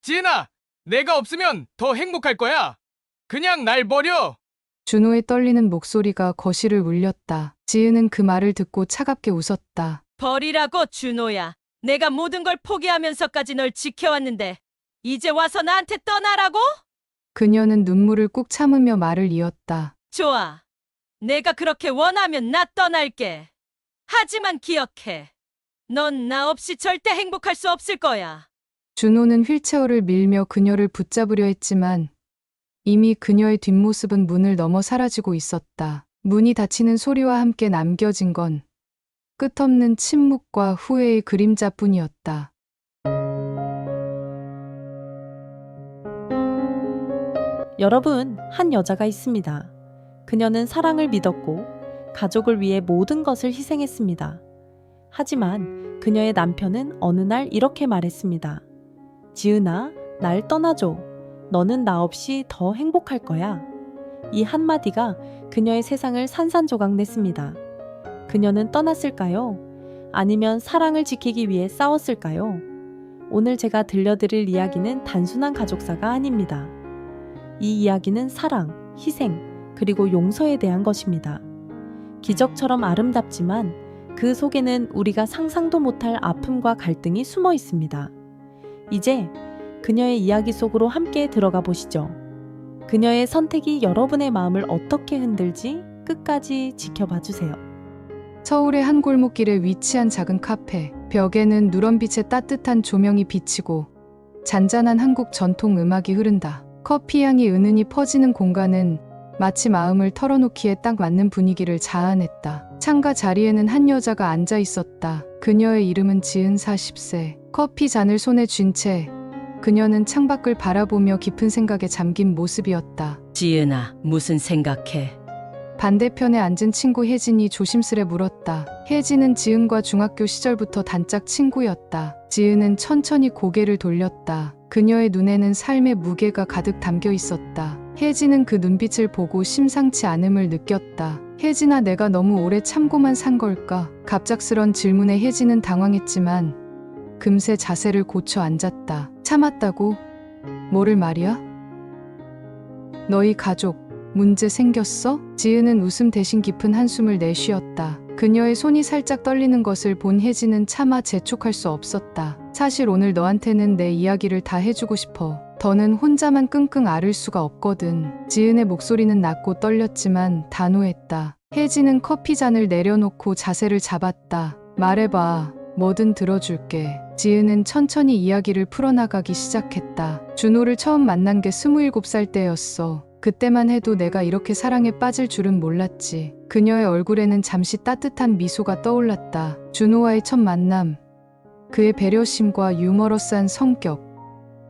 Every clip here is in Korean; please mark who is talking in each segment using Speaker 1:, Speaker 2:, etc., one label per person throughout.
Speaker 1: 지은아, 내가 없으면 더 행복할 거야. 그냥 날 버려.
Speaker 2: 준호의 떨리는 목소리가 거실을 울렸다. 지은은 그 말을 듣고 차갑게 웃었다.
Speaker 3: 버리라고, 준호야. 내가 모든 걸 포기하면서까지 널 지켜왔는데 이제 와서 나한테 떠나라고?
Speaker 2: 그녀는 눈물을 꾹 참으며 말을 이었다.
Speaker 3: 좋아. 내가 그렇게 원하면 나 떠날게. 하지만 기억해. 넌 나 없이 절대 행복할 수 없을 거야.
Speaker 2: 준호는 휠체어를 밀며 그녀를 붙잡으려 했지만 이미 그녀의 뒷모습은 문을 넘어 사라지고 있었다. 문이 닫히는 소리와 함께 남겨진 건 끝없는 침묵과 후회의 그림자뿐이었다.
Speaker 4: 여러분, 한 여자가 있습니다. 그녀는 사랑을 믿었고 가족을 위해 모든 것을 희생했습니다. 하지만 그녀의 남편은 어느 날 이렇게 말했습니다. 지은아, 날 떠나줘. 너는 나 없이 더 행복할 거야. 이 한마디가 그녀의 세상을 산산조각냈습니다. 그녀는 떠났을까요? 아니면 사랑을 지키기 위해 싸웠을까요? 오늘 제가 들려드릴 이야기는 단순한 가족사가 아닙니다. 이 이야기는 사랑, 희생, 그리고 용서에 대한 것입니다. 기적처럼 아름답지만 그 속에는 우리가 상상도 못할 아픔과 갈등이 숨어 있습니다. 이제 그녀의 이야기 속으로 함께 들어가 보시죠. 그녀의 선택이 여러분의 마음을 어떻게 흔들지 끝까지 지켜봐 주세요.
Speaker 2: 서울의 한 골목길에 위치한 작은 카페. 벽에는 누런빛의 따뜻한 조명이 비치고 잔잔한 한국 전통 음악이 흐른다. 커피 향이 은은히 퍼지는 공간은 마치 마음을 털어놓기에 딱 맞는 분위기를 자아냈다. 창가 자리에는 한 여자가 앉아 있었다. 그녀의 이름은 지은 40세. 커피 잔을 손에 쥔 채 그녀는 창밖을 바라보며 깊은 생각에 잠긴 모습이었다.
Speaker 3: 지은아, 무슨 생각해?
Speaker 2: 반대편에 앉은 친구 혜진이 조심스레 물었다. 혜진은 지은과 중학교 시절부터 단짝 친구였다. 지은은 천천히 고개를 돌렸다. 그녀의 눈에는 삶의 무게가 가득 담겨 있었다. 혜진은 그 눈빛을 보고 심상치 않음을 느꼈다. 혜진아, 내가 너무 오래 참고만 산 걸까? 갑작스런 질문에 혜진은 당황했지만 금세 자세를 고쳐 앉았다. 참았다고? 뭐를 말이야? 너희 가족 문제 생겼어? 지은은 웃음 대신 깊은 한숨을 내쉬었다. 그녀의 손이 살짝 떨리는 것을 본 혜진은 차마 재촉할 수 없었다. 사실 오늘 너한테는 내 이야기를 다 해주고 싶어. 더는 혼자만 끙끙 앓을 수가 없거든. 지은의 목소리는 낮고 떨렸지만 단호했다. 혜진은 커피 잔을 내려놓고 자세를 잡았다. 말해봐. 뭐든 들어줄게. 지은은 천천히 이야기를 풀어나가기 시작했다. 준호를 처음 만난 게 27살 때였어. 그때만 해도 내가 이렇게 사랑에 빠질 줄은 몰랐지. 그녀의 얼굴에는 잠시 따뜻한 미소가 떠올랐다. 준호와의 첫 만남, 그의 배려심과 유머러스한 성격,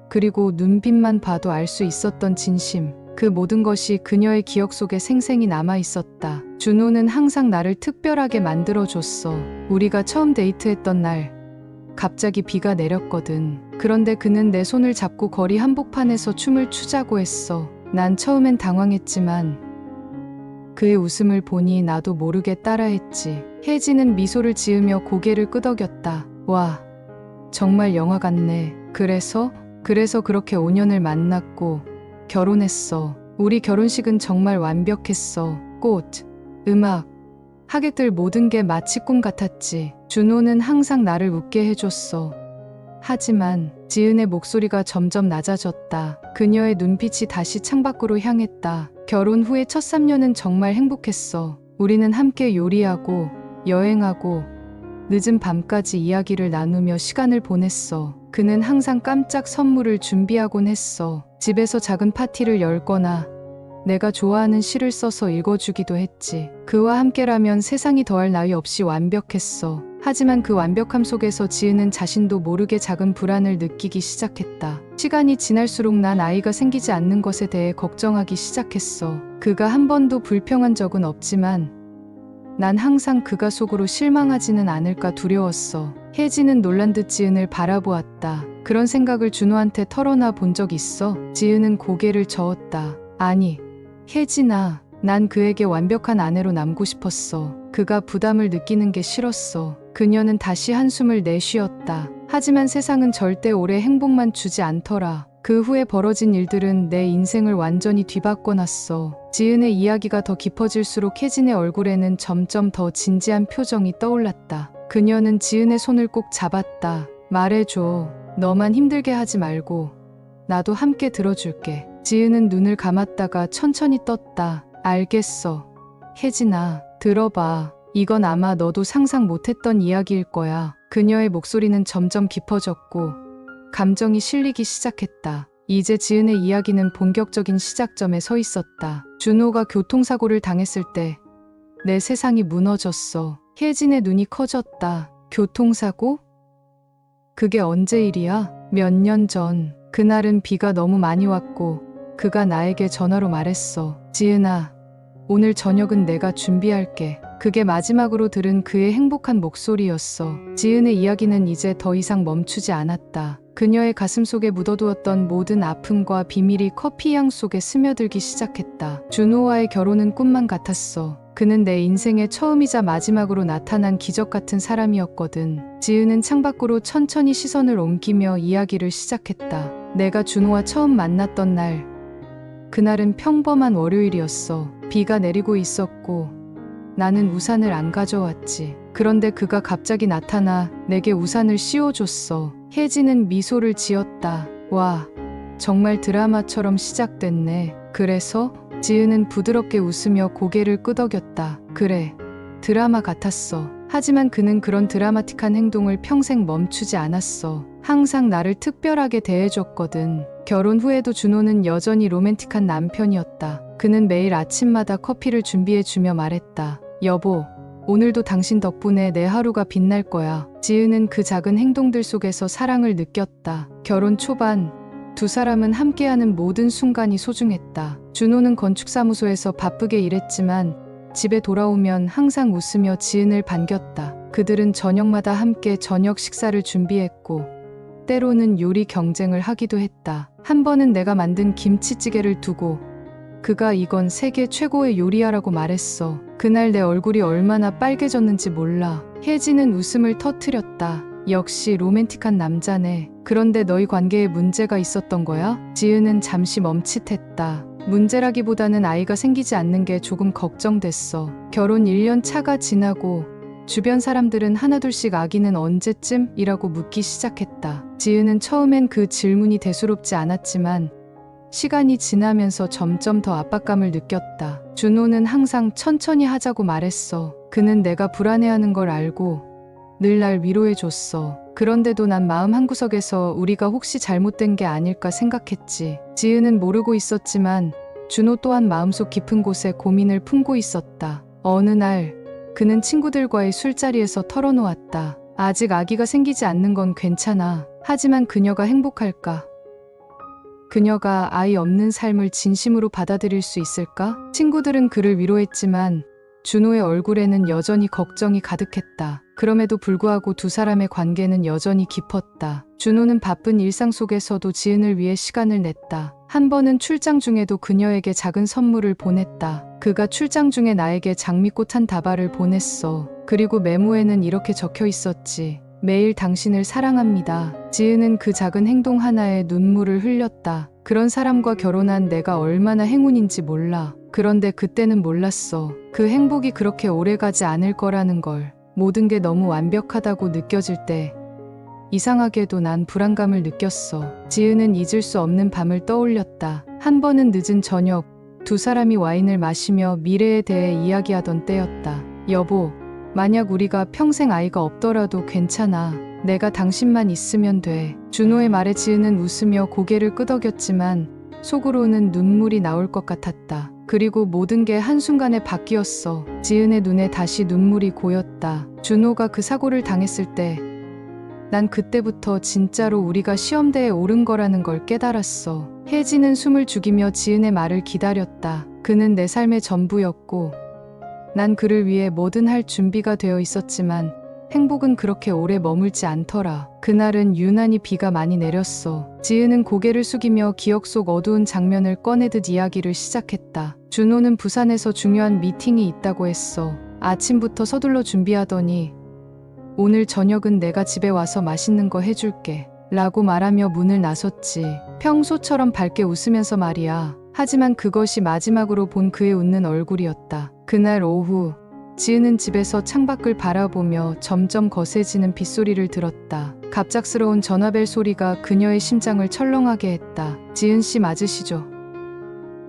Speaker 2: 그리고 눈빛만 봐도 알 수 있었던 진심. 그 모든 것이 그녀의 기억 속에 생생히 남아 있었다. 준호는 항상 나를 특별하게 만들어줬어. 우리가 처음 데이트했던 날, 갑자기 비가 내렸거든. 그런데 그는 내 손을 잡고 거리 한복판에서 춤을 추자고 했어. 난 처음엔 당황했지만 그의 웃음을 보니 나도 모르게 따라했지. 혜진은 미소를 지으며 고개를 끄덕였다. 와, 정말 영화 같네. 그래서 그렇게 5년을 만났고 결혼했어. 우리 결혼식은 정말 완벽했어. 꽃, 음악, 하객들 모든 게 마치 꿈 같았지. 준호는 항상 나를 웃게 해줬어. 하지만 지은의 목소리가 점점 낮아졌다. 그녀의 눈빛이 다시 창밖으로 향했다. 결혼 후의 첫 3년은 정말 행복했어. 우리는 함께 요리하고 여행하고 늦은 밤까지 이야기를 나누며 시간을 보냈어. 그는 항상 깜짝 선물을 준비하곤 했어. 집에서 작은 파티를 열거나 내가 좋아하는 시를 써서 읽어주기도 했지. 그와 함께라면 세상이 더할 나위 없이 완벽했어. 하지만 그 완벽함 속에서 지은은 자신도 모르게 작은 불안을 느끼기 시작했다. 시간이 지날수록 난 아이가 생기지 않는 것에 대해 걱정하기 시작했어. 그가 한 번도 불평한 적은 없지만 난 항상 그가 속으로 실망하지는 않을까 두려웠어. 혜진은 놀란 듯 지은을 바라보았다. 그런 생각을 준호한테 털어놔 본 적 있어? 지은은 고개를 저었다. 아니, 혜진아, 난 그에게 완벽한 아내로 남고 싶었어. 그가 부담을 느끼는 게 싫었어. 그녀는 다시 한숨을 내쉬었다. 하지만 세상은 절대 오래 행복만 주지 않더라. 그 후에 벌어진 일들은 내 인생을 완전히 뒤바꿔놨어. 지은의 이야기가 더 깊어질수록 혜진의 얼굴에는 점점 더 진지한 표정이 떠올랐다. 그녀는 지은의 손을 꼭 잡았다. 말해줘. 너만 힘들게 하지 말고 나도 함께 들어줄게. 지은은 눈을 감았다가 천천히 떴다. 알겠어. 혜진아, 들어봐. 이건 아마 너도 상상 못했던 이야기일 거야. 그녀의 목소리는 점점 깊어졌고 감정이 실리기 시작했다. 이제 지은의 이야기는 본격적인 시작점에 서 있었다. 준호가 교통사고를 당했을 때 내 세상이 무너졌어. 혜진의 눈이 커졌다. 교통사고? 그게 언제 일이야? 몇 년 전. 그날은 비가 너무 많이 왔고 그가 나에게 전화로 말했어. 지은아, 오늘 저녁은 내가 준비할게. 그게 마지막으로 들은 그의 행복한 목소리였어. 지은의 이야기는 이제 더 이상 멈추지 않았다. 그녀의 가슴 속에 묻어두었던 모든 아픔과 비밀이 커피향 속에 스며들기 시작했다. 준호와의 결혼은 꿈만 같았어. 그는 내 인생의 처음이자 마지막으로 나타난 기적 같은 사람이었거든. 지은은 창밖으로 천천히 시선을 옮기며 이야기를 시작했다. 내가 준호와 처음 만났던 날, 그날은 평범한 월요일이었어. 비가 내리고 있었고 나는 우산을 안 가져왔지. 그런데 그가 갑자기 나타나 내게 우산을 씌워줬어. 혜진은 미소를 지었다. 와, 정말 드라마처럼 시작됐네. 그래서? 지은은 부드럽게 웃으며 고개를 끄덕였다. 그래, 드라마 같았어. 하지만 그는 그런 드라마틱한 행동을 평생 멈추지 않았어. 항상 나를 특별하게 대해줬거든. 결혼 후에도 준호는 여전히 로맨틱한 남편이었다. 그는 매일 아침마다 커피를 준비해주며 말했다. 여보, 오늘도 당신 덕분에 내 하루가 빛날 거야. 지은은 그 작은 행동들 속에서 사랑을 느꼈다. 결혼 초반, 두 사람은 함께하는 모든 순간이 소중했다. 준호는 건축사무소에서 바쁘게 일했지만 집에 돌아오면 항상 웃으며 지은을 반겼다. 그들은 저녁마다 함께 저녁 식사를 준비했고 때로는 요리 경쟁을 하기도 했다. 한 번은 내가 만든 김치찌개를 두고 그가 이건 세계 최고의 요리야라고 말했어. 그날 내 얼굴이 얼마나 빨개졌는지 몰라. 혜진은 웃음을 터뜨렸다. 역시 로맨틱한 남자네. 그런데 너희 관계에 문제가 있었던 거야? 지은은 잠시 멈칫했다. 문제라기보다는 아이가 생기지 않는 게 조금 걱정됐어. 결혼 1년 차가 지나고 주변 사람들은 하나둘씩 아기는 언제쯤? 이라고 묻기 시작했다. 지은은 처음엔 그 질문이 대수롭지 않았지만 시간이 지나면서 점점 더 압박감을 느꼈다. 준호는 항상 천천히 하자고 말했어. 그는 내가 불안해하는 걸 알고 늘 날 위로해줬어. 그런데도 난 마음 한구석에서 우리가 혹시 잘못된 게 아닐까 생각했지. 지은은 모르고 있었지만 준호 또한 마음속 깊은 곳에 고민을 품고 있었다. 어느 날 그는 친구들과의 술자리에서 털어놓았다. 아직 아기가 생기지 않는 건 괜찮아. 하지만 그녀가 행복할까? 그녀가 아이 없는 삶을 진심으로 받아들일 수 있을까? 친구들은 그를 위로했지만 준호의 얼굴에는 여전히 걱정이 가득했다. 그럼에도 불구하고 두 사람의 관계는 여전히 깊었다. 준호는 바쁜 일상 속에서도 지은을 위해 시간을 냈다. 한 번은 출장 중에도 그녀에게 작은 선물을 보냈다. 그가 출장 중에 나에게 장미꽃 한 다발을 보냈어. 그리고 메모에는 이렇게 적혀 있었지. 매일 당신을 사랑합니다. 지은은 그 작은 행동 하나에 눈물을 흘렸다. 그런 사람과 결혼한 내가 얼마나 행운인지 몰라. 그런데 그때는 몰랐어. 그 행복이 그렇게 오래가지 않을 거라는 걸. 모든 게 너무 완벽하다고 느껴질 때 이상하게도 난 불안감을 느꼈어. 지은은 잊을 수 없는 밤을 떠올렸다. 한 번은 늦은 저녁, 두 사람이 와인을 마시며 미래에 대해 이야기하던 때였다. 여보, 만약 우리가 평생 아이가 없더라도 괜찮아. 내가 당신만 있으면 돼. 준호의 말에 지은은 웃으며 고개를 끄덕였지만 속으로는 눈물이 나올 것 같았다. 그리고 모든 게 한순간에 바뀌었어. 지은의 눈에 다시 눈물이 고였다. 준호가 그 사고를 당했을 때 난 그때부터 진짜로 우리가 시험대에 오른 거라는 걸 깨달았어. 혜진은 숨을 죽이며 지은의 말을 기다렸다. 그는 내 삶의 전부였고 난 그를 위해 뭐든 할 준비가 되어 있었지만 행복은 그렇게 오래 머물지 않더라. 그날은 유난히 비가 많이 내렸어. 지은은 고개를 숙이며 기억 속 어두운 장면을 꺼내듯 이야기를 시작했다. 준호는 부산에서 중요한 미팅이 있다고 했어. 아침부터 서둘러 준비하더니 오늘 저녁은 내가 집에 와서 맛있는 거 해줄게. 라고 말하며 문을 나섰지. 평소처럼 밝게 웃으면서 말이야. 하지만 그것이 마지막으로 본 그의 웃는 얼굴이었다. 그날 오후 지은은 집에서 창밖을 바라보며 점점 거세지는 빗소리를 들었다. 갑작스러운 전화벨 소리가 그녀의 심장을 철렁하게 했다. 지은 씨 맞으시죠?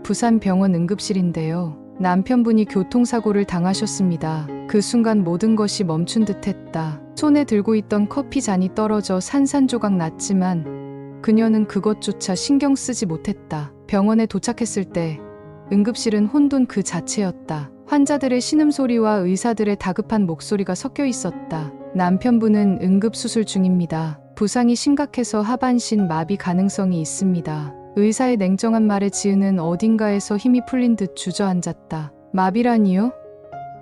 Speaker 2: 부산병원 응급실인데요. 남편분이 교통사고를 당하셨습니다. 그 순간 모든 것이 멈춘 듯 했다. 손에 들고 있던 커피 잔이 떨어져 산산조각 났지만 그녀는 그것조차 신경 쓰지 못했다. 병원에 도착했을 때 응급실은 혼돈 그 자체였다. 환자들의 신음소리와 의사들의 다급한 목소리가 섞여 있었다. 남편분은 응급수술 중입니다. 부상이 심각해서 하반신 마비 가능성이 있습니다. 의사의 냉정한 말에 지은은 어딘가에서 힘이 풀린 듯 주저앉았다. 마비라니요?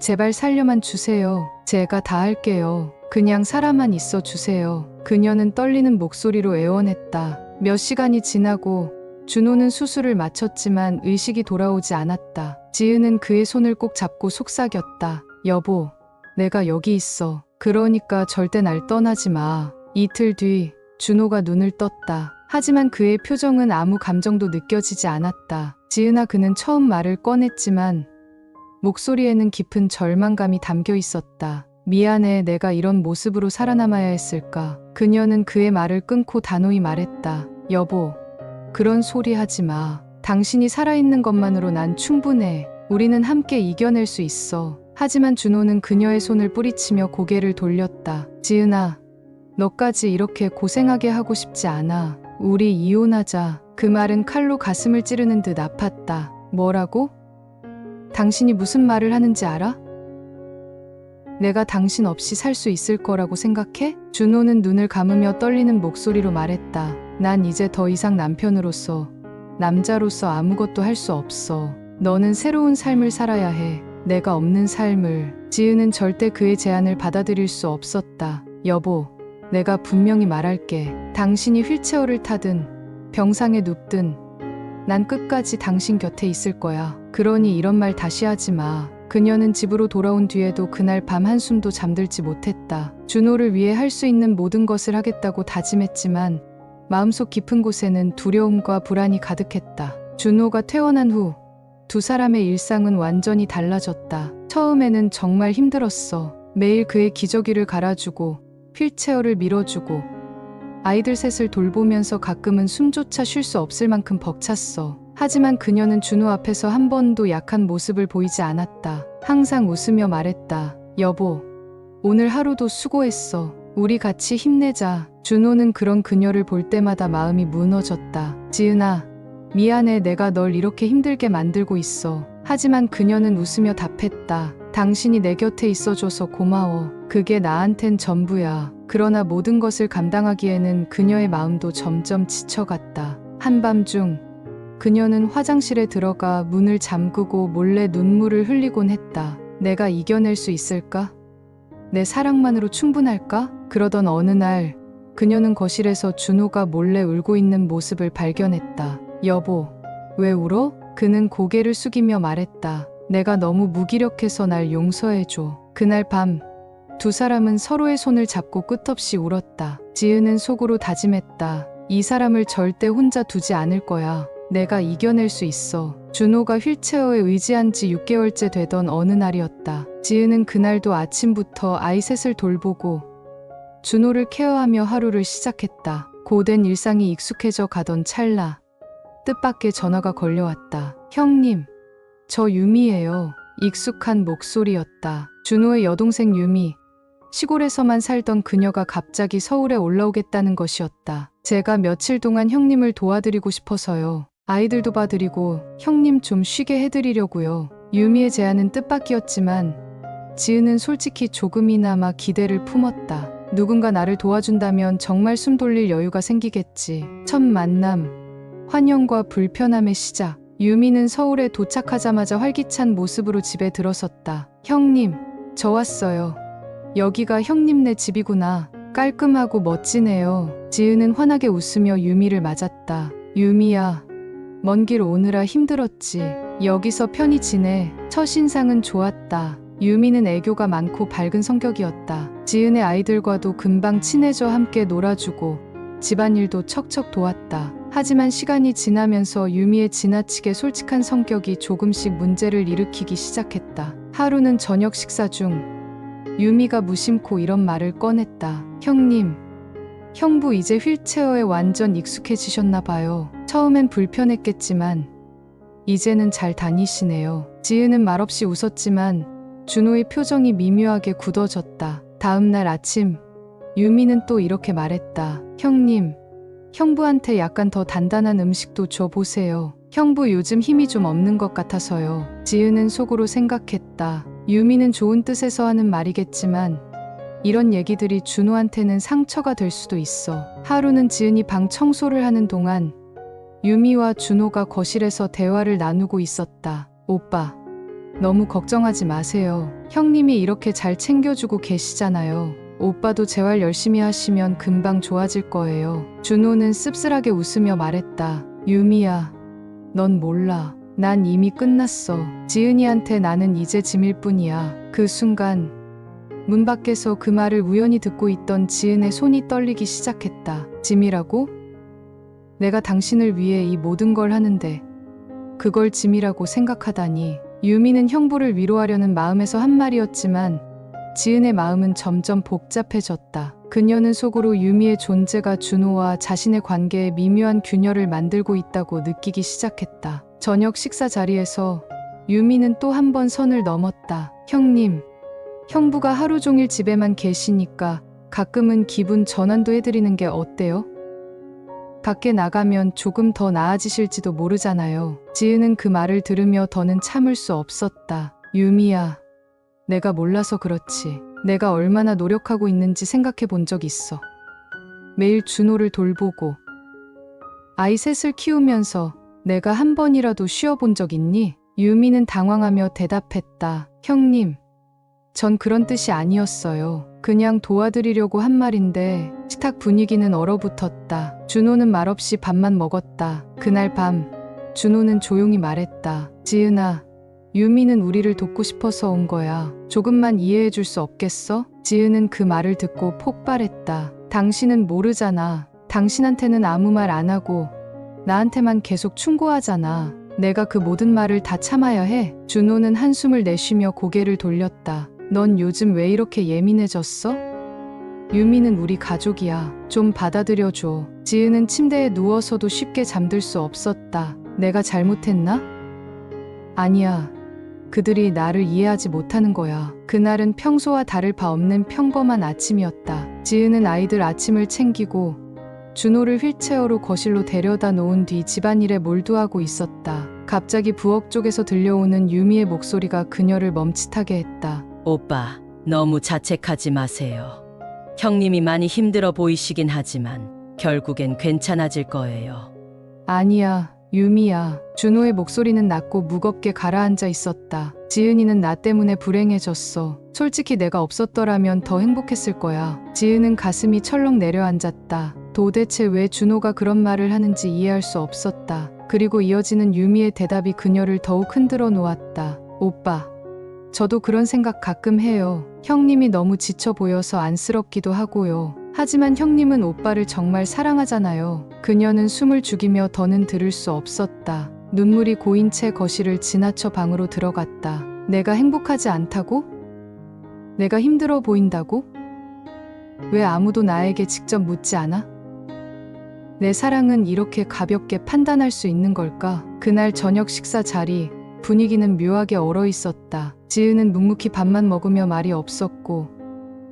Speaker 2: 제발 살려만 주세요. 제가 다 할게요. 그냥 살아만 있어 주세요. 그녀는 떨리는 목소리로 애원했다. 몇 시간이 지나고 준호는 수술을 마쳤지만 의식이 돌아오지 않았다. 지은은 그의 손을 꼭 잡고 속삭였다. 여보, 내가 여기 있어. 그러니까 절대 날 떠나지 마. 이틀 뒤 준호가 눈을 떴다. 하지만 그의 표정은 아무 감정도 느껴지지 않았다. 지은아, 그는 처음 말을 꺼냈지만 목소리에는 깊은 절망감이 담겨 있었다. 미안해, 내가 이런 모습으로 살아남아야 했을까. 그녀는 그의 말을 끊고 단호히 말했다. 여보, 그런 소리 하지 마. 당신이 살아있는 것만으로 난 충분해. 우리는 함께 이겨낼 수 있어. 하지만 준호는 그녀의 손을 뿌리치며 고개를 돌렸다. 지은아, 너까지 이렇게 고생하게 하고 싶지 않아. 우리 이혼하자. 그 말은 칼로 가슴을 찌르는 듯 아팠다. 뭐라고? 당신이 무슨 말을 하는지 알아? 내가 당신 없이 살 수 있을 거라고 생각해? 준호는 눈을 감으며 떨리는 목소리로 말했다. 난 이제 더 이상 남편으로서, 남자로서 아무것도 할 수 없어. 너는 새로운 삶을 살아야 해. 내가 없는 삶을. 지은은 절대 그의 제안을 받아들일 수 없었다. 여보, 내가 분명히 말할게. 당신이 휠체어를 타든 병상에 눕든 난 끝까지 당신 곁에 있을 거야. 그러니 이런 말 다시 하지 마. 그녀는 집으로 돌아온 뒤에도 그날 밤 한숨도 잠들지 못했다. 준호를 위해 할 수 있는 모든 것을 하겠다고 다짐했지만 마음속 깊은 곳에는 두려움과 불안이 가득했다. 준호가 퇴원한 후 두 사람의 일상은 완전히 달라졌다. 처음에는 정말 힘들었어. 매일 그의 기저귀를 갈아주고 휠체어를 밀어주고 아이들 셋을 돌보면서 가끔은 숨조차 쉴 수 없을 만큼 벅찼어. 하지만 그녀는 준호 앞에서 한 번도 약한 모습을 보이지 않았다. 항상 웃으며 말했다. 여보, 오늘 하루도 수고했어. 우리 같이 힘내자. 준호는 그런 그녀를 볼 때마다 마음이 무너졌다. 지은아, 미안해. 내가 널 이렇게 힘들게 만들고 있어. 하지만 그녀는 웃으며 답했다. 당신이 내 곁에 있어줘서 고마워. 그게 나한텐 전부야. 그러나 모든 것을 감당하기에는 그녀의 마음도 점점 지쳐갔다. 한밤중 그녀는 화장실에 들어가 문을 잠그고 몰래 눈물을 흘리곤 했다. 내가 이겨낼 수 있을까? 내 사랑만으로 충분할까? 그러던 어느 날 그녀는 거실에서 준호가 몰래 울고 있는 모습을 발견했다. 여보, 왜 울어? 그는 고개를 숙이며 말했다. 내가 너무 무기력해서 날 용서해줘. 그날 밤 두 사람은 서로의 손을 잡고 끝없이 울었다. 지은은 속으로 다짐했다. 이 사람을 절대 혼자 두지 않을 거야. 내가 이겨낼 수 있어. 준호가 휠체어에 의지한 지 6개월째 되던 어느 날이었다. 지은은 그날도 아침부터 아이 셋을 돌보고 준호를 케어하며 하루를 시작했다. 고된 일상이 익숙해져 가던 찰나 뜻밖의 전화가 걸려왔다. 형님, 저 유미예요. 익숙한 목소리였다. 준호의 여동생 유미. 시골에서만 살던 그녀가 갑자기 서울에 올라오겠다는 것이었다. 제가 며칠 동안 형님을 도와드리고 싶어서요. 아이들도 봐드리고 형님 좀 쉬게 해드리려고요. 유미의 제안은 뜻밖이었지만 지은은 솔직히 조금이나마 기대를 품었다. 누군가 나를 도와준다면 정말 숨 돌릴 여유가 생기겠지. 첫 만남, 환영과 불편함의 시작. 유미는 서울에 도착하자마자 활기찬 모습으로 집에 들어섰다. 형님, 저 왔어요. 여기가 형님네 집이구나. 깔끔하고 멋지네요. 지은은 환하게 웃으며 유미를 맞았다. 유미야, 먼 길 오느라 힘들었지. 여기서 편히 지내. 첫인상은 좋았다. 유미는 애교가 많고 밝은 성격이었다. 지은의 아이들과도 금방 친해져 함께 놀아주고 집안일도 척척 도왔다. 하지만 시간이 지나면서 유미의 지나치게 솔직한 성격이 조금씩 문제를 일으키기 시작했다. 하루는 저녁 식사 중 유미가 무심코 이런 말을 꺼냈다. 형님, 형부 이제 휠체어에 완전 익숙해지셨나 봐요. 처음엔 불편했겠지만 이제는 잘 다니시네요. 지은은 말없이 웃었지만 준호의 표정이 미묘하게 굳어졌다. 다음 날 아침 유미는 또 이렇게 말했다. 형님, 형부한테 약간 더 단단한 음식도 줘보세요. 형부 요즘 힘이 좀 없는 것 같아서요. 지은은 속으로 생각했다. 유미는 좋은 뜻에서 하는 말이겠지만 이런 얘기들이 준호한테는 상처가 될 수도 있어. 하루는 지은이 방 청소를 하는 동안 유미와 준호가 거실에서 대화를 나누고 있었다. 오빠, 너무 걱정하지 마세요. 형님이 이렇게 잘 챙겨주고 계시잖아요. 오빠도 재활 열심히 하시면 금방 좋아질 거예요. 준호는 씁쓸하게 웃으며 말했다. 유미야, 넌 몰라. 난 이미 끝났어. 지은이한테 나는 이제 짐일 뿐이야. 그 순간 문 밖에서 그 말을 우연히 듣고 있던 지은의 손이 떨리기 시작했다. 짐이라고? 내가 당신을 위해 이 모든 걸 하는데 그걸 짐이라고 생각하다니. 유미는 형부를 위로하려는 마음에서 한 말이었지만 지은의 마음은 점점 복잡해졌다. 그녀는 속으로 유미의 존재가 준호와 자신의 관계에 미묘한 균열을 만들고 있다고 느끼기 시작했다. 저녁 식사 자리에서 유미는 또 한 번 선을 넘었다. 형님, 형부가 하루 종일 집에만 계시니까 가끔은 기분 전환도 해드리는 게 어때요? 밖에 나가면 조금 더 나아지실지도 모르잖아요. 지은은 그 말을 들으며 더는 참을 수 없었다. 유미야, 내가 몰라서 그렇지. 내가 얼마나 노력하고 있는지 생각해 본 적 있어. 매일 준호를 돌보고 아이 셋을 키우면서 내가 한 번이라도 쉬어본 적 있니? 유미는 당황하며 대답했다. 형님, 전 그런 뜻이 아니었어요. 그냥 도와드리려고 한 말인데. 식탁 분위기는 얼어붙었다. 준호는 말없이 밥만 먹었다. 그날 밤 준호는 조용히 말했다. 지은아, 유미는 우리를 돕고 싶어서 온 거야. 조금만 이해해 줄 수 없겠어? 지은은 그 말을 듣고 폭발했다. 당신은 모르잖아. 당신한테는 아무 말 안 하고 나한테만 계속 충고하잖아. 내가 그 모든 말을 다 참아야 해? 준호는 한숨을 내쉬며 고개를 돌렸다. 넌 요즘 왜 이렇게 예민해졌어? 유미는 우리 가족이야. 좀 받아들여줘. 지은은 침대에 누워서도 쉽게 잠들 수 없었다. 내가 잘못했나? 아니야. 그들이 나를 이해하지 못하는 거야. 그날은 평소와 다를 바 없는 평범한 아침이었다. 지은은 아이들 아침을 챙기고 준호를 휠체어로 거실로 데려다 놓은 뒤 집안일에 몰두하고 있었다. 갑자기 부엌 쪽에서 들려오는 유미의 목소리가 그녀를 멈칫하게 했다.
Speaker 3: 오빠, 너무 자책하지 마세요. 형님이 많이 힘들어 보이시긴 하지만 결국엔 괜찮아질 거예요.
Speaker 2: 아니야, 유미야. 준호의 목소리는 낮고 무겁게 가라앉아 있었다. 지은이는 나 때문에 불행해졌어. 솔직히 내가 없었더라면 더 행복했을 거야. 지은은 가슴이 철렁 내려앉았다. 도대체 왜 준호가 그런 말을 하는지 이해할 수 없었다. 그리고 이어지는 유미의 대답이 그녀를 더욱 흔들어 놓았다. 오빠, 저도 그런 생각 가끔 해요. 형님이 너무 지쳐 보여서 안쓰럽기도 하고요. 하지만 형님은 오빠를 정말 사랑하잖아요. 그녀는 숨을 죽이며 더는 들을 수 없었다. 눈물이 고인 채 거실을 지나쳐 방으로 들어갔다. 내가 행복하지 않다고? 내가 힘들어 보인다고? 왜 아무도 나에게 직접 묻지 않아? 내 사랑은 이렇게 가볍게 판단할 수 있는 걸까? 그날 저녁 식사 자리, 분위기는 묘하게 얼어 있었다. 지은은 묵묵히 밥만 먹으며 말이 없었고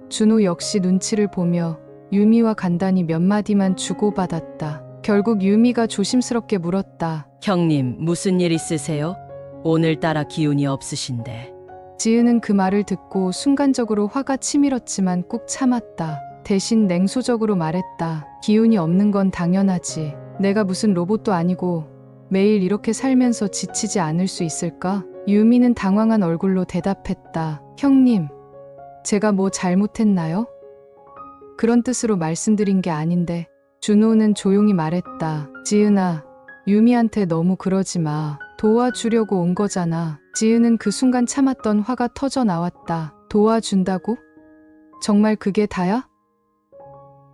Speaker 2: 준호 역시 눈치를 보며 유미와 간단히 몇 마디만 주고받았다. 결국 유미가 조심스럽게 물었다.
Speaker 3: 형님, 무슨 일 있으세요? 오늘따라 기운이 없으신데.
Speaker 2: 지은은 그 말을 듣고 순간적으로 화가 치밀었지만 꾹 참았다. 대신 냉소적으로 말했다. 기운이 없는 건 당연하지. 내가 무슨 로봇도 아니고 매일 이렇게 살면서 지치지 않을 수 있을까? 유미는 당황한 얼굴로 대답했다. 형님, 제가 뭐 잘못했나요? 그런 뜻으로 말씀드린 게 아닌데. 준호는 조용히 말했다. 지은아, 유미한테 너무 그러지 마. 도와주려고 온 거잖아. 지은은 그 순간 참았던 화가 터져 나왔다. 도와준다고? 정말 그게 다야?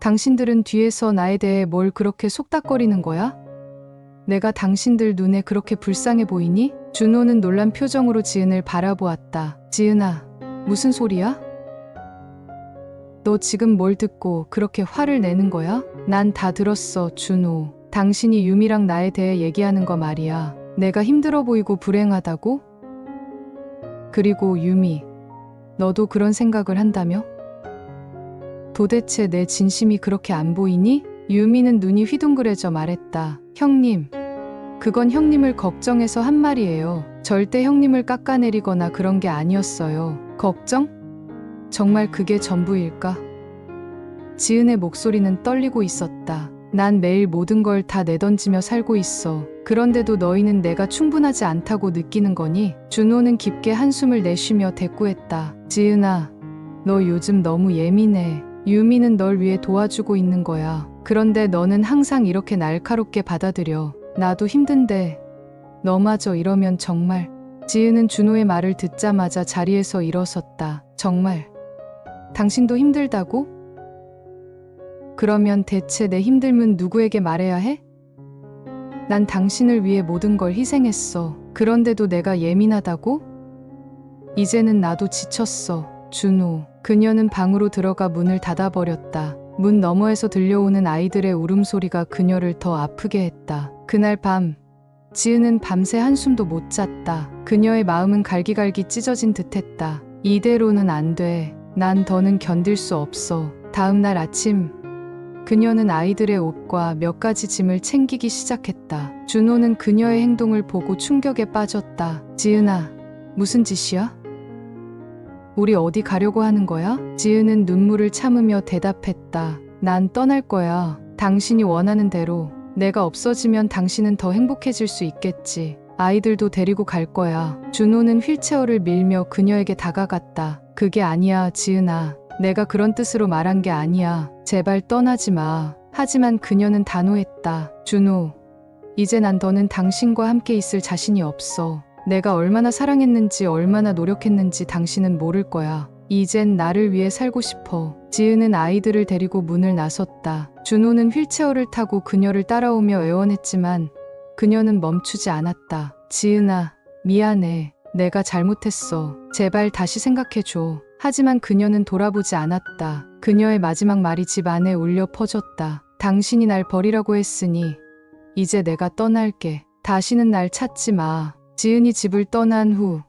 Speaker 2: 당신들은 뒤에서 나에 대해 뭘 그렇게 속닥거리는 거야? 내가 당신들 눈에 그렇게 불쌍해 보이니? 준호는 놀란 표정으로 지은을 바라보았다. 지은아, 무슨 소리야? 너 지금 뭘 듣고 그렇게 화를 내는 거야? 난 다 들었어, 준호. 당신이 유미랑 나에 대해 얘기하는 거 말이야. 내가 힘들어 보이고 불행하다고? 그리고 유미, 너도 그런 생각을 한다며? 도대체 내 진심이 그렇게 안 보이니? 유미는 눈이 휘둥그레져 말했다. 형님, 그건 형님을 걱정해서 한 말이에요. 절대 형님을 깎아내리거나 그런 게 아니었어요. 걱정? 정말 그게 전부일까? 지은의 목소리는 떨리고 있었다. 난 매일 모든 걸 다 내던지며 살고 있어. 그런데도 너희는 내가 충분하지 않다고 느끼는 거니? 준호는 깊게 한숨을 내쉬며 대꾸했다. 지은아, 너 요즘 너무 예민해. 유미는 널 위해 도와주고 있는 거야. 그런데 너는 항상 이렇게 날카롭게 받아들여. 나도 힘든데 너마저 이러면 정말. 지은은 준호의 말을 듣자마자 자리에서 일어섰다. 정말 당신도 힘들다고? 그러면 대체 내 힘듦은 누구에게 말해야 해? 난 당신을 위해 모든 걸 희생했어. 그런데도 내가 예민하다고? 이제는 나도 지쳤어. 준호. 그녀는 방으로 들어가 문을 닫아버렸다. 문 너머에서 들려오는 아이들의 울음소리가 그녀를 더 아프게 했다. 그날 밤, 지은은 밤새 한숨도 못 잤다. 그녀의 마음은 갈기갈기 찢어진 듯했다. 이대로는 안 돼. 난 더는 견딜 수 없어. 다음 날 아침, 그녀는 아이들의 옷과 몇 가지 짐을 챙기기 시작했다. 준호는 그녀의 행동을 보고 충격에 빠졌다. 지은아, 무슨 짓이야? 우리 어디 가려고 하는 거야? 지은은 눈물을 참으며 대답했다. 난 떠날 거야. 당신이 원하는 대로. 내가 없어지면 당신은 더 행복해질 수 있겠지. 아이들도 데리고 갈 거야. 준호는 휠체어를 밀며 그녀에게 다가갔다. 그게 아니야, 지은아. 내가 그런 뜻으로 말한 게 아니야. 제발 떠나지 마. 하지만 그녀는 단호했다. 준호, 이제 난 더는 당신과 함께 있을 자신이 없어. 내가 얼마나 사랑했는지 얼마나 노력했는지 당신은 모를 거야. 이젠 나를 위해 살고 싶어. 지은은 아이들을 데리고 문을 나섰다. 준호는 휠체어를 타고 그녀를 따라오며 애원했지만 그녀는 멈추지 않았다. 지은아, 미안해. 내가 잘못했어. 제발 다시 생각해줘. 하지만 그녀는 돌아보지 않았다. 그녀의 마지막 말이 집 안에 울려 퍼졌다. 당신이 날 버리라고 했으니 이제 내가 떠날게. 다시는 날 찾지 마. 지은이 집을 떠난 후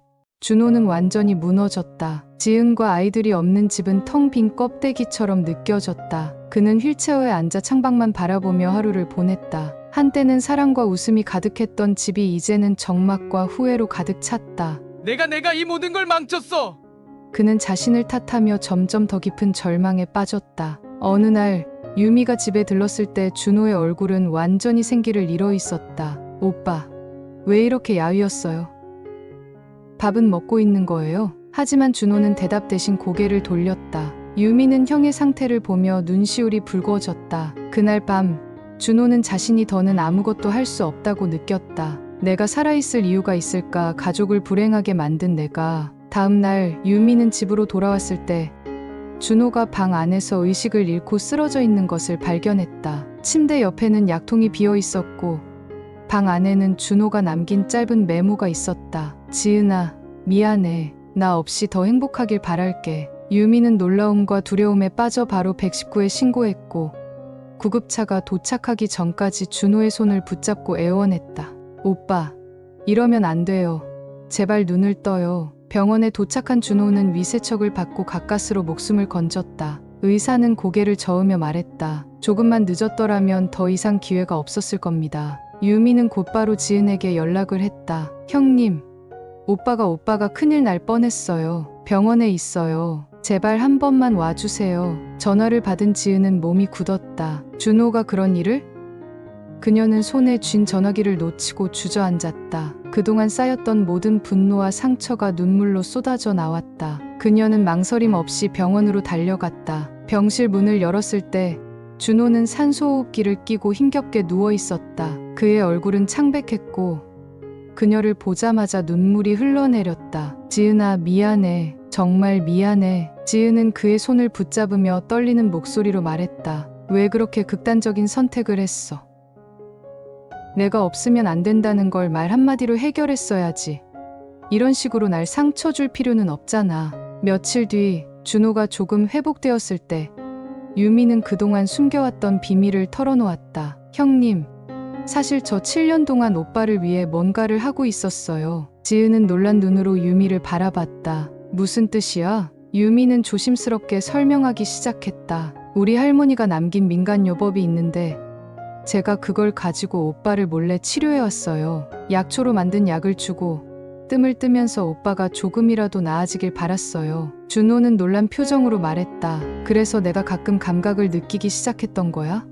Speaker 2: 준호는 완전히 무너졌다. 지은과 아이들이 없는 집은 텅 빈 껍데기처럼 느껴졌다. 그는 휠체어에 앉아 창밖만 바라보며 하루를 보냈다. 한때는 사랑과 웃음이 가득했던 집이 이제는 적막과 후회로 가득 찼다.
Speaker 1: 내가 이 모든 걸 망쳤어.
Speaker 2: 그는 자신을 탓하며 점점 더 깊은 절망에 빠졌다. 어느 날 유미가 집에 들렀을 때 준호의 얼굴은 완전히 생기를 잃어 있었다. 오빠, 왜 이렇게 야위었어요? 밥은 먹고 있는 거예요? 하지만 준호는 대답 대신 고개를 돌렸다. 유미는 형의 상태를 보며 눈시울이 붉어졌다. 그날 밤 준호는 자신이 더는 아무것도 할 수 없다고 느꼈다. 내가 살아있을 이유가 있을까? 가족을 불행하게 만든 내가. 다음 날 유미는 집으로 돌아왔을 때 준호가 방 안에서 의식을 잃고 쓰러져 있는 것을 발견했다. 침대 옆에는 약통이 비어 있었고 방 안에는 준호가 남긴 짧은 메모가 있었다. 지은아, 미안해. 나 없이 더 행복하길 바랄게. 유미는 놀라움과 두려움에 빠져 바로 119에 신고했고 구급차가 도착하기 전까지 준호의 손을 붙잡고 애원했다. 오빠, 이러면 안 돼요. 제발 눈을 떠요. 병원에 도착한 준호는 위세척을 받고 가까스로 목숨을 건졌다. 의사는 고개를 저으며 말했다. 조금만 늦었더라면 더 이상 기회가 없었을 겁니다. 유미는 곧바로 지은에게 연락을 했다. 형님, 오빠가 큰일 날 뻔했어요. 병원에 있어요. 제발 한 번만 와주세요. 전화를 받은 지은은 몸이 굳었다. 준호가 그런 일을? 그녀는 손에 쥔 전화기를 놓치고 주저앉았다. 그동안 쌓였던 모든 분노와 상처가 눈물로 쏟아져 나왔다. 그녀는 망설임 없이 병원으로 달려갔다. 병실 문을 열었을 때 준호는 산소호흡기를 끼고 힘겹게 누워 있었다. 그의 얼굴은 창백했고 그녀를 보자마자 눈물이 흘러내렸다. 지은아, 미안해. 정말 미안해. 지은은 그의 손을 붙잡으며 떨리는 목소리로 말했다. 왜 그렇게 극단적인 선택을 했어? 내가 없으면 안 된다는 걸 말 한마디로 해결했어야지. 이런 식으로 날 상처 줄 필요는 없잖아. 며칠 뒤 준호가 조금 회복되었을 때 유미는 그동안 숨겨왔던 비밀을 털어놓았다. 형님, 사실 저 7년 동안 오빠를 위해 뭔가를 하고 있었어요. 지은은 놀란 눈으로 유미를 바라봤다. 무슨 뜻이야? 유미는 조심스럽게 설명하기 시작했다. 우리 할머니가 남긴 민간요법이 있는데 제가 그걸 가지고 오빠를 몰래 치료해왔어요. 약초로 만든 약을 주고 뜸을 뜨면서 오빠가 조금이라도 나아지길 바랐어요. 준호는 놀란 표정으로 말했다. 그래서 내가 가끔 감각을 느끼기 시작했던 거야?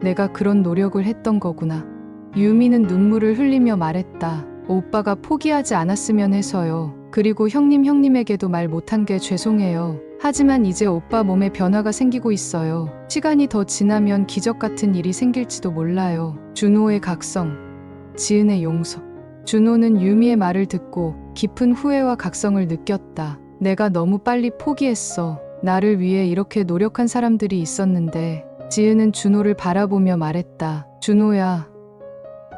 Speaker 2: 내가 그런 노력을 했던 거구나. 유미는 눈물을 흘리며 말했다. 오빠가 포기하지 않았으면 해서요. 그리고 형님에게도 말 못한 게 죄송해요. 하지만 이제 오빠 몸에 변화가 생기고 있어요. 시간이 더 지나면 기적 같은 일이 생길지도 몰라요. 준호의 각성, 지은의 용서. 준호는 유미의 말을 듣고 깊은 후회와 각성을 느꼈다. 내가 너무 빨리 포기했어. 나를 위해 이렇게 노력한 사람들이 있었는데. 지은은 준호를 바라보며 말했다. 준호야,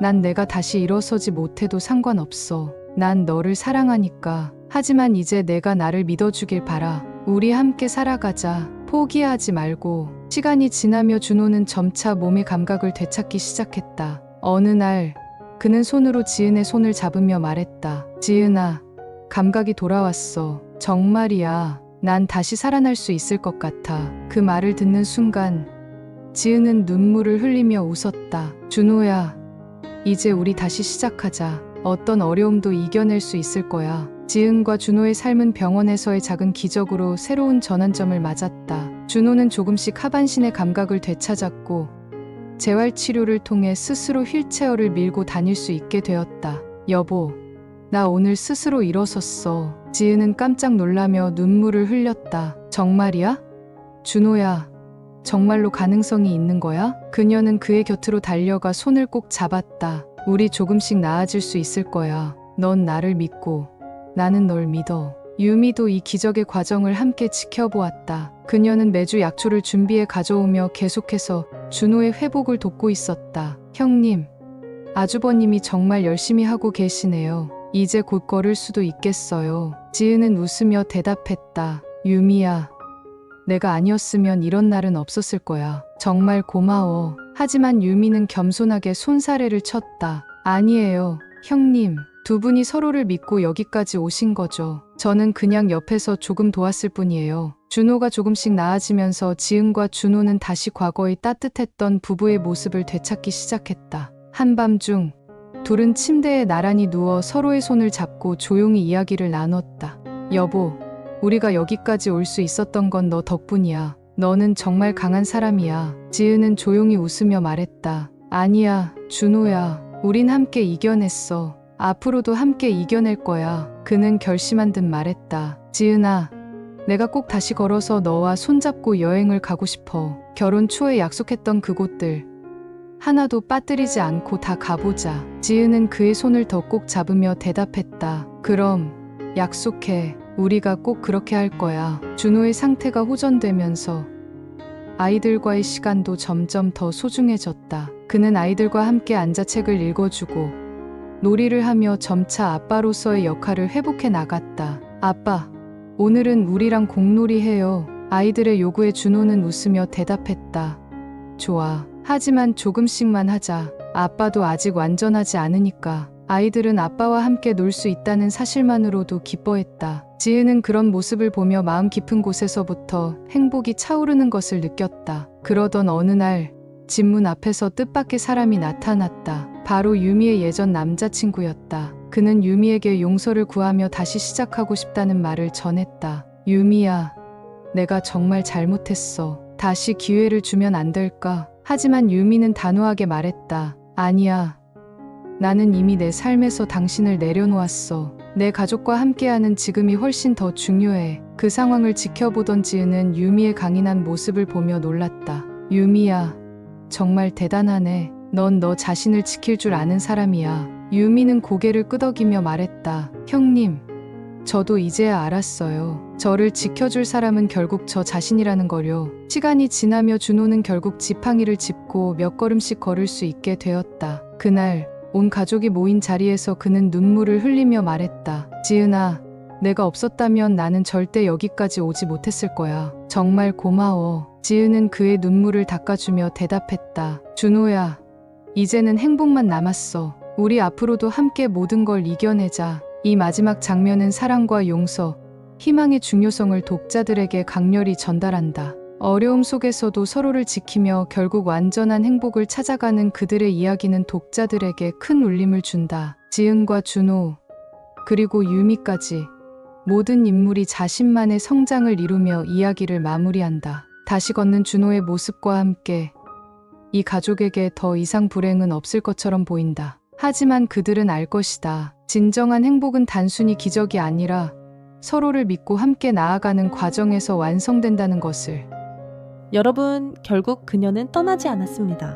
Speaker 2: 난 내가 다시 일어서지 못해도 상관없어. 난 너를 사랑하니까. 하지만 이제 내가 나를 믿어주길 바라. 우리 함께 살아가자. 포기하지 말고. 시간이 지나며 준호는 점차 몸의 감각을 되찾기 시작했다. 어느 날 그는 손으로 지은의 손을 잡으며 말했다. 지은아, 감각이 돌아왔어. 정말이야. 난 다시 살아날 수 있을 것 같아. 그 말을 듣는 순간 지은은 눈물을 흘리며 웃었다. 준호야, 이제 우리 다시 시작하자. 어떤 어려움도 이겨낼 수 있을 거야. 지은과 준호의 삶은 병원에서의 작은 기적으로 새로운 전환점을 맞았다. 준호는 조금씩 하반신의 감각을 되찾았고 재활치료를 통해 스스로 휠체어를 밀고 다닐 수 있게 되었다. 여보, 나 오늘 스스로 일어섰어. 지은은 깜짝 놀라며 눈물을 흘렸다. 정말이야? 준호야, 정말로 가능성이 있는 거야? 그녀는 그의 곁으로 달려가 손을 꼭 잡았다. 우리 조금씩 나아질 수 있을 거야. 넌 나를 믿고 나는 널 믿어. 유미도 이 기적의 과정을 함께 지켜보았다. 그녀는 매주 약초를 준비해 가져오며 계속해서 준호의 회복을 돕고 있었다. 형님, 아주버님이 정말 열심히 하고 계시네요. 이제 곧 걸을 수도 있겠어요. 지은은 웃으며 대답했다. 유미야, 내가 아니었으면 이런 날은 없었을 거야. 정말 고마워. 하지만 유미는 겸손하게 손사래를 쳤다. 아니에요, 형님. 두 분이 서로를 믿고 여기까지 오신 거죠. 저는 그냥 옆에서 조금 도왔을 뿐이에요. 준호가 조금씩 나아지면서 지은과 준호는 다시 과거의 따뜻했던 부부의 모습을 되찾기 시작했다. 한밤중 둘은 침대에 나란히 누워 서로의 손을 잡고 조용히 이야기를 나눴다. 여보, 우리가 여기까지 올 수 있었던 건 너 덕분이야. 너는 정말 강한 사람이야. 지은은 조용히 웃으며 말했다. 아니야, 준호야. 우린 함께 이겨냈어. 앞으로도 함께 이겨낼 거야. 그는 결심한 듯 말했다. 지은아, 내가 꼭 다시 걸어서 너와 손잡고 여행을 가고 싶어. 결혼 초에 약속했던 그곳들 하나도 빠뜨리지 않고 다 가보자. 지은은 그의 손을 더 꼭 잡으며 대답했다. 그럼 약속해. 우리가 꼭 그렇게 할 거야. 준호의 상태가 호전되면서 아이들과의 시간도 점점 더 소중해졌다. 그는 아이들과 함께 앉아 책을 읽어주고 놀이를 하며 점차 아빠로서의 역할을 회복해 나갔다. 아빠, 오늘은 우리랑 공놀이 해요. 아이들의 요구에 준호는 웃으며 대답했다. 좋아. 하지만 조금씩만 하자. 아빠도 아직 완전하지 않으니까. 아이들은 아빠와 함께 놀 수 있다는 사실만으로도 기뻐했다. 지은은 그런 모습을 보며 마음 깊은 곳에서부터 행복이 차오르는 것을 느꼈다. 그러던 어느 날 집 문 앞에서 뜻밖의 사람이 나타났다. 바로 유미의 예전 남자친구였다. 그는 유미에게 용서를 구하며 다시 시작하고 싶다는 말을 전했다. 유미야, 내가 정말 잘못했어. 다시 기회를 주면 안 될까? 하지만 유미는 단호하게 말했다. 아니야. 나는 이미 내 삶에서 당신을 내려놓았어. 내 가족과 함께하는 지금이 훨씬 더 중요해. 그 상황을 지켜보던 지은은 유미의 강인한 모습을 보며 놀랐다. 유미야, 정말 대단하네. 넌 너 자신을 지킬 줄 아는 사람이야. 유미는 고개를 끄덕이며 말했다. 형님, 저도 이제야 알았어요. 저를 지켜줄 사람은 결국 저 자신이라는 거요. 시간이 지나며 준호는 결국 지팡이를 짚고 몇 걸음씩 걸을 수 있게 되었다. 그날 온 가족이 모인 자리에서 그는 눈물을 흘리며 말했다. 지은아, 내가 없었다면 나는 절대 여기까지 오지 못했을 거야. 정말 고마워. 지은은 그의 눈물을 닦아주며 대답했다. 준호야, 이제는 행복만 남았어. 우리 앞으로도 함께 모든 걸 이겨내자. 이 마지막 장면은 사랑과 용서, 희망의 중요성을 독자들에게 강렬히 전달한다. 어려움 속에서도 서로를 지키며 결국 완전한 행복을 찾아가는 그들의 이야기는 독자들에게 큰 울림을 준다. 지은과 준호, 그리고 유미까지 모든 인물이 자신만의 성장을 이루며 이야기를 마무리한다. 다시 걷는 준호의 모습과 함께 이 가족에게 더 이상 불행은 없을 것처럼 보인다. 하지만 그들은 알 것이다. 진정한 행복은 단순히 기적이 아니라 서로를 믿고 함께 나아가는 과정에서 완성된다는 것을.
Speaker 4: 여러분, 결국 그녀는 떠나지 않았습니다.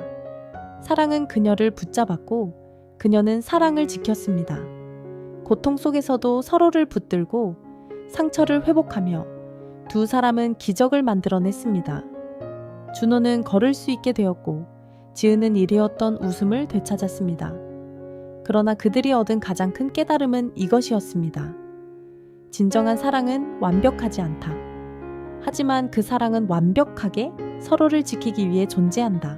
Speaker 4: 사랑은 그녀를 붙잡았고 그녀는 사랑을 지켰습니다. 고통 속에서도 서로를 붙들고 상처를 회복하며 두 사람은 기적을 만들어냈습니다. 준호는 걸을 수 있게 되었고 지은은 잃었던 웃음을 되찾았습니다. 그러나 그들이 얻은 가장 큰 깨달음은 이것이었습니다. 진정한 사랑은 완벽하지 않다. 하지만 그 사랑은 완벽하게 서로를 지키기 위해 존재한다.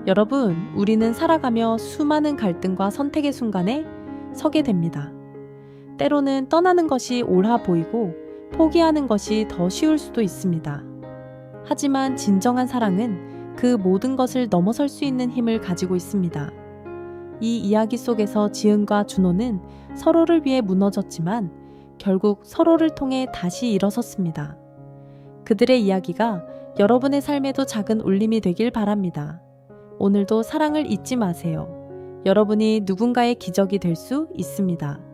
Speaker 4: 여러분, 우리는 살아가며 수많은 갈등과 선택의 순간에 서게 됩니다. 때로는 떠나는 것이 옳아 보이고 포기하는 것이 더 쉬울 수도 있습니다. 하지만 진정한 사랑은 그 모든 것을 넘어설 수 있는 힘을 가지고 있습니다. 이 이야기 속에서 지은과 준호는 서로를 위해 무너졌지만 결국 서로를 통해 다시 일어섰습니다. 그들의 이야기가 여러분의 삶에도 작은 울림이 되길 바랍니다. 오늘도 사랑을 잊지 마세요. 여러분이 누군가의 기적이 될 수 있습니다.